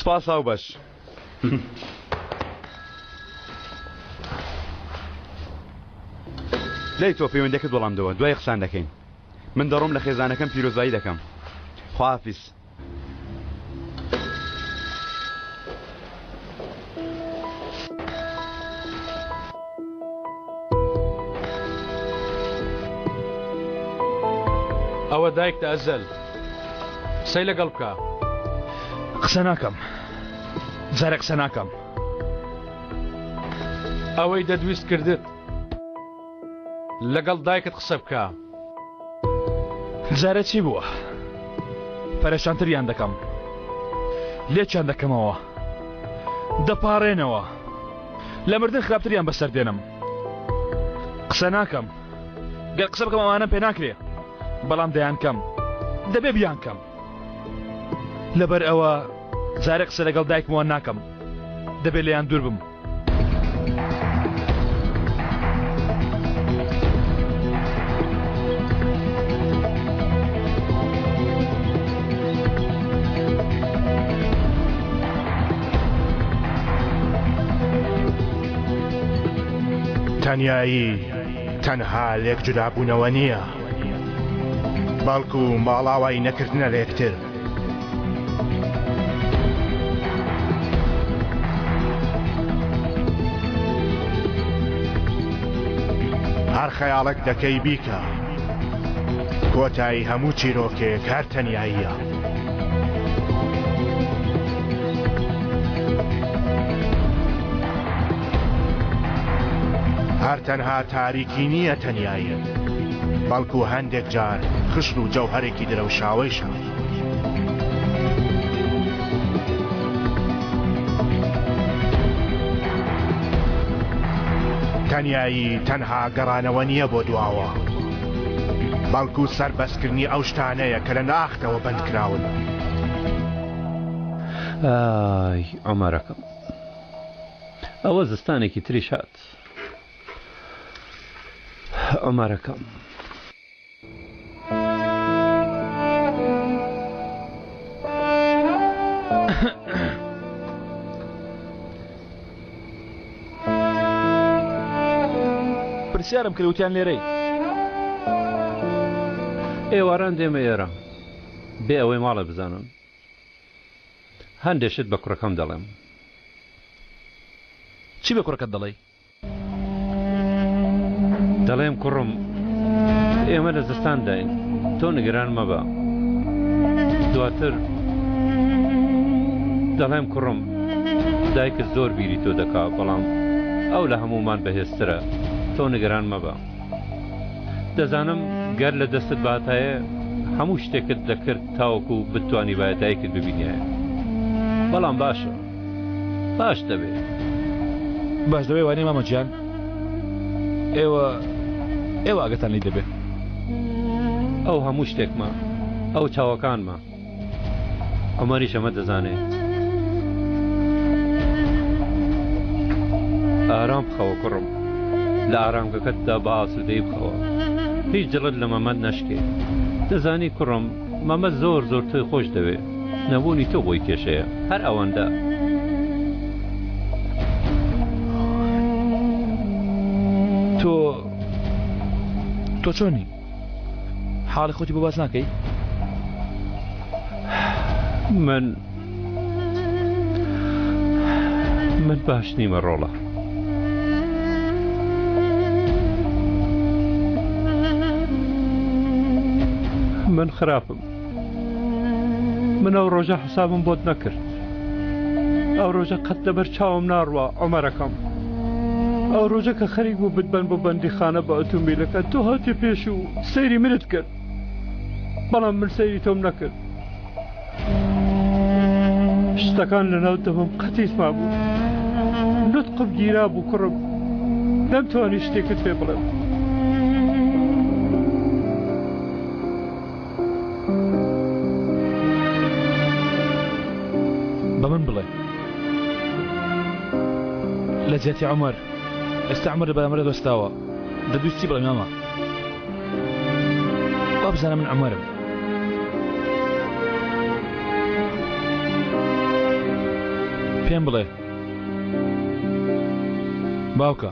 سپاس ئاو بەش. لای تۆ پەیوەندیەکەت وەڵامدەوە، دوای قسان دەکەین. من دەڕۆم لە خێزانەکەم پیرۆزبایی دەکەم. خواحافیز. ئەوە دایکتە ئەزەل، سەی لەگەڵ بکە. قسە ناکەم، جارێ قسە ناکەم. ئەوەی دەدویست کردت لەگەڵ دایکت قسە بکە. جارە چی بووە؟ پەرێشانتریان دەکەم، لێکیان دەکەمەوە، دەپاڕێنەوە، لە مردن خراپتریان بەسەر دێنم. قسە ناکەم، گەر قسە بکەم ئەوانە پێ ناکرێ، بەڵام دەیان کەم، دەبێ بیان کەم. لەبەر ئەوە جارێ قسە لەگەڵ دایکمەوە ناکەم، دەبێت لێیان دوور بم. تەنیایی تەنها لێک جودابوونەوە نییە، بەڵکو ماڵاوای نەکردنە لە یەکتر. هەر خەیاڵێک دەکەی بیکە، کۆتایی هەموو چیرۆکێک هەر تەنیاییە. هەر تەنها تاریکی نییە تەنیایە، بەڵکو هەندێک جار خشت و جەوهەرێکی درەوشاوەیشە. تەنیایی تەنها گەڕانەوە نییە بۆ دواوە، بەڵکو سەربەسکردنی ئەو شتانەیە کە لە ناختەوە بەندکراون. ئای عومەرەکەم، ئەوە زستانێکی تریش هات. عومەرەکەم، پرسیارم کردوتیان لێرەی؟ ئێواران دێمە ئێرە بێ ئەوەی ماڵە بزانم. هەندێشت بە کوڕەکەم دەڵێم. چی بە کوڕەکەت دەڵێی؟ دەڵێم کوڕم ئێمە لە زستان داین، تۆ نیگەران مەبە. دواتر دەڵێم کوڕم دایکت زۆر بیری تۆ دەکا، بەڵام ئەو لە هەمومان بەهێزترە، تۆ نیگەران مەبە. دەزانم گەر لە دەستت باتایە هەموو شتێکت دەکرد تاوەکو بتوانی باید دایکت ببینیایە. بەڵام باشە، باش دەبێت. باش دەبێ وانەی مامەجیان، ئێوە ئاگەتان لی دەبێت. ئەو هەموو شتێکمە، ئەو چاوەکانمە. عومەریش ئەمە دەزانێت. ئارام بخەوە کوڕم، لە ئارامگەکەتدا بە ئاسوودەی بخەوە، هیچ دڵت لە مەمەد نەشکێ. دەزانی کوڕم مەمە زۆر زۆر تۆی خۆش دەوێت، نەبوونی تۆ بۆی کێشەیە هەر ئەوەندە. تۆ چۆنی؟ حاڵی خۆتی بۆ باس ناکەی؟ من باش نیمە ڕۆڵە. من خراپم. من ئەو ڕۆژە حسابم بۆت نەکرد. ئەو ڕۆژە قەت لەبەر چاوم ناڕوە عومەرەکەم. ئەو ڕۆژە کە خەریک بوو بتبەن بۆ بەندیخانە بە ئۆتۆمبیلەکە، تۆ هاتی پێش و سەیری منت کرد، بەڵام من سەیری تۆم نەکرد. شتەکان لەناو دەمەم قەتیسما بوو، نوتقم گیرا بوو کوڕم، نەمتوانی شتێکت پێ بڵێم. بە من بڵێ لە جێتی عومەر، ئێستا عومەر لە بەرامبەرە دۆستاوە، دەدویست چی بڵێم مامە؟ وا بزانە من عومەرم. پێم بڵێ باوکە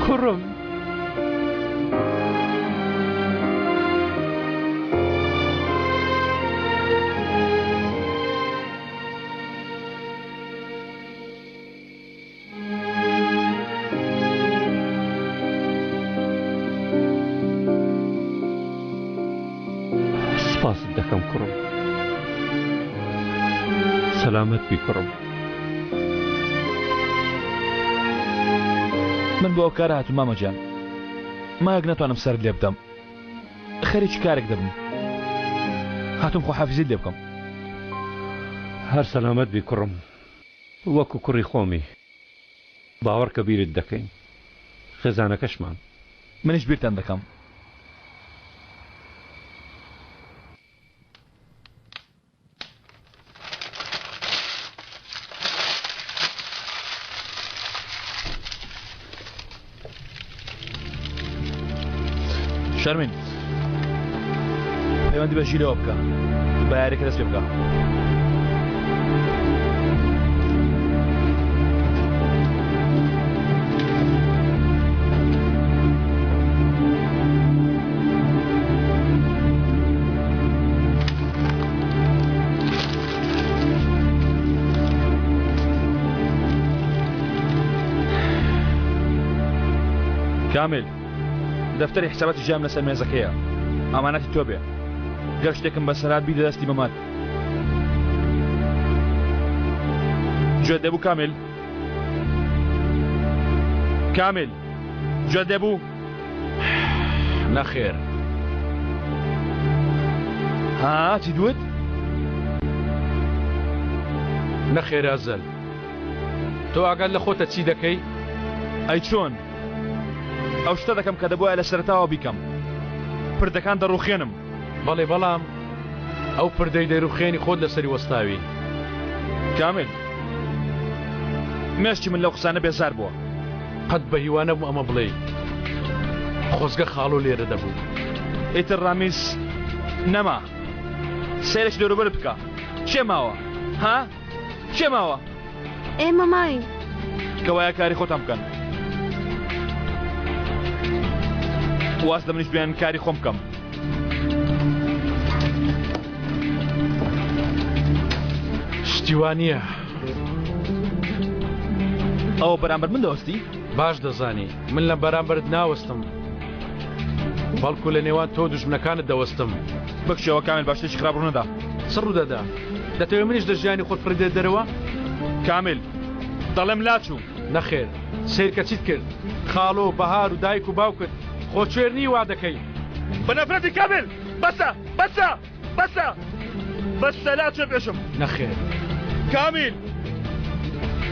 کوڕم سپاست دەکەم کوڕم سەلامەت بی کوڕم من بۆ ئەو کارە هاتووم مامەجان مایەک نەتوانم سەر لێ بدەم خەریکی کارێک دەبم هاتووم خۆحافیزیت لێ بکەم هەر سەلامەت بی کوڕم وەکو کوڕی خۆمی باوەڕ کە بیرت دەکەین خێزانەکەشمان منیش بیرتان دەکەم شەرمین پەیوەندی بە ژیرەوە بکە بە یاریەکە دەست پێ بکە کامل دەفتەری حساباتی ژیام لەسەر مێزەکەیە ئامانەتی تۆ بێ گەر شتێکم بەسەرات بی دەدەستی مەمات گوێت دەبوو کامل کامل گوێت دەبوو نەخێر ها چی دوت نەخێر ئازەل تۆ ئاگات لە خۆتە چی دەکەی ئەی چۆن ئەو شتە دەکەم کە دەبووە لە سەرتاوە بیکەم پردەکان دەڕوخێنم بەڵێ بەڵام ئەو پردەی دەیڕوخێنی خۆت لەسەری وەستاوی کامل مێشتی من لەو قسانە بێزار بووە قەت بە هیوانە بوو ئەمە بڵێ خۆزگە خاڵۆ لێرە دەبوو ئیتر ڕامیز نەما سێرش دەوروبەر بکە چێ ماوە ها چێ ماوە ئێمە ماین کەوایە کاری خۆتان بکەن واز دەمنیش بیان کاری خۆم بکەم شتیوانیە ئەوە بەرامبەر من دەوەستی باش دەزانی من لە بەرامبەرت ناوەستم بەڵکو لە نێوان تۆ دوژمنەکانت دەوەستم بکشەوە کامل باشتێکی خراپ ڕوونەدا سڕ و دەدا دەتەوێت منیش دەژیانی خۆت پردێت دەرەوە کامل دەڵێم لاچوو نەخێر سیرکە چیت کرد خاڵۆ بەهار و دایک و باوکت خۆچێرنی وا دەکەی بەنەفرەتی کامل بەسە بەسە بەسە بەسە لاچێ پێشم نەخێر کامل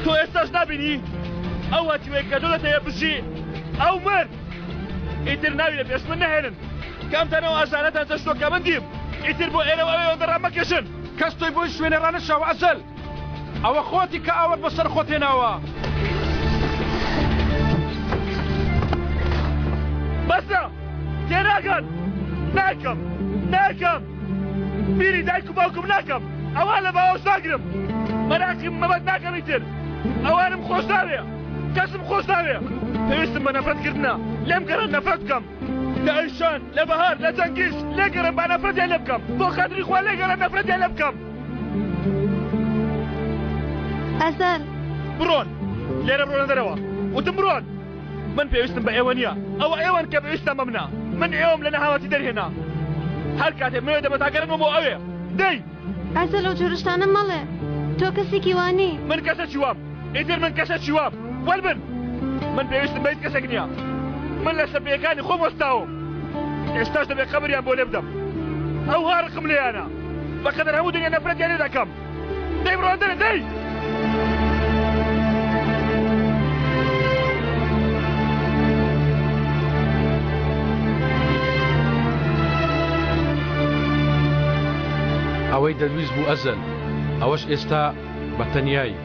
تۆ ئێستاش نبینی ئەو هەتیوەی کە دەوڵەتەیە بژی ئەو مرد ئیتر ناوی لە پێش من نەهێنن کامتانەوە ئاژانەتان جەشتۆکە من دیم ئیتر بۆ ئێرە ئەوەی ئەوەندە ڕامەکێشن کەس تۆی بۆی شوێنە ڕانەشاو ئەزەل ئەوە خۆتی کە ئاوت بەسەر خۆت هێناوە بەسە تێناگەن ناکەم ناکەم بیری دایک و باوکم ناکەم ئەوان لە باوەش ناگرم مەراقیم مەبەت ناکەم ئیتر ئەوانم خۆش ناوێ کەسم خۆش ناوێ پێویستم بە نەفرەتکردنە لێم گەڕن نەفرەت بکەم لە ئەیشان لە بەهار لە جەنگیش لێگەڕم با نەفرەتیان لێ بکەم بۆ خاتری خوا لێگەڕن نەفرەتیان لێ بکەم ئەزەر بڕۆن لێرە بڕۆنە دەرەوە وتم بڕۆن من پێویستم بە ئێوە نییە ئەوە ئێوەن کە پێویستە بە منە من ئێوەم لە نەهاوەتی دەرهێنا هەر کاتێک مەوێ دەبەتاگەرنەوە بۆ ئەوێ دەی ئەزەر ئەو جۆرشتانە مەڵێ تۆ کەسێکی وانی من کەسێکی وام ئیتر من کەسێکی وام وەربن من پێویستم بە هیچ کەسێک نییە من لە سەپیەکانی خۆم وەستاوم ئێستاش دەبێت خەبەریان بۆ لێ بدەم ئەو هارقم لێیانە بەقەدەر هەموو دنیا نەفرەتیان لێ دەکەم دەی بڕۆن دەرە دەی ئەوەی دەویست بوو ئەزەل ئەوەش ئێستا بە تەنیایی